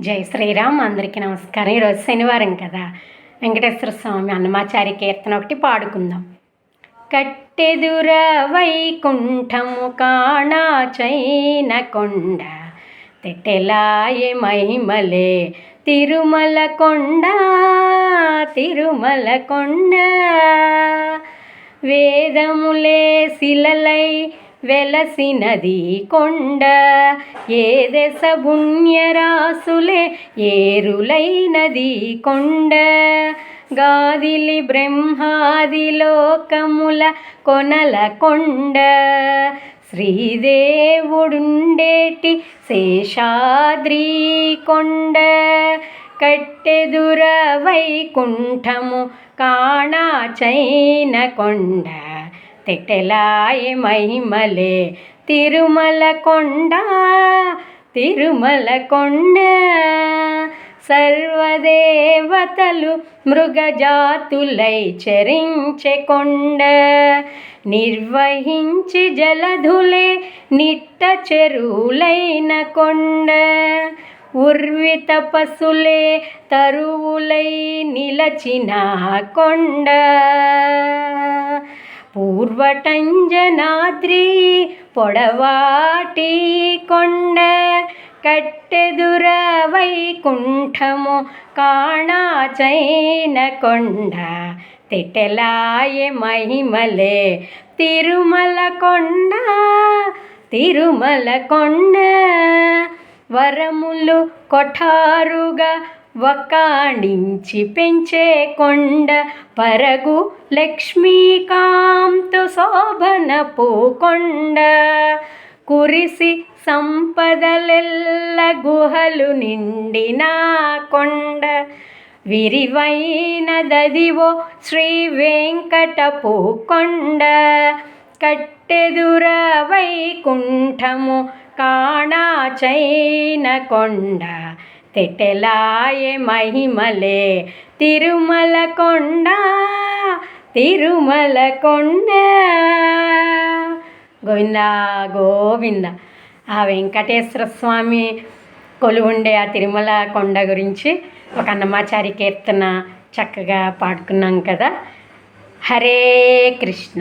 జై శ్రీరామ్. అందరికీ నమస్కారం. ఈరోజు శనివారం కదా, వెంకటేశ్వర స్వామి అన్నమాచారి కీర్తన ఒకటి పాడుకుందాం. కట్టెదుర వైకుంఠము కాణా చైన కొండ, తెట్టెలాయే మహిమలే తిరుమల కొండ, తిరుమల కొండ. వేదములే శిలలై వెలసినది కొండ, ఏ దశ పుణ్యరాసులే ఏరులైనది కొండ. గాదిలి బ్రహ్మాది లోకముల కొనల కొండ, శ్రీదేవుడుండేటి శేషాద్రి కొండ. కట్టెదుర వైకుంఠము కాణా చైన కొండ, తెట్టెలాయే మహిమలే తిరుమల కొండ, తిరుమల కొండ. సర్వదేవతలు మృగజాతులై చరించే కొండ, నిర్వహించి జలధులే నిట్ట చెరువులైన కొండ. ఉర్వి తపస్సులే తరువులై నిలచిన కొండ, పూర్వటంజనాద్రి పొడవాటి కొండ. కట్టెదుర వైకుంఠము కాణా చైన కొండ, తెట్టెలాయే మహిమలే తిరుమల కొండ, తిరుమల కొండ. వరములు కొఠారుగా వకాణించి పెంచే కొండ, పరగు లక్ష్మీకాంతు శోభనపు కొండ. కురిసి సంపదలెల్ల గుహలు నిండిన కొండ, విరివైనదదివో శ్రీ వెంకటపు కొండ. కట్టెదుర వైకుంఠము కాణా చైన కొండ, తెట్టెలాయే మహిమలే తిరుమల కొండ, తిరుమల కొండ. గోవింద గోవింద. ఆ వెంకటేశ్వర స్వామి కొలువుండే ఆ తిరుమల కొండ గురించి ఒక అన్నమాచారి కీర్తన చక్కగా పాడుకున్నాం కదా. హరే కృష్ణ.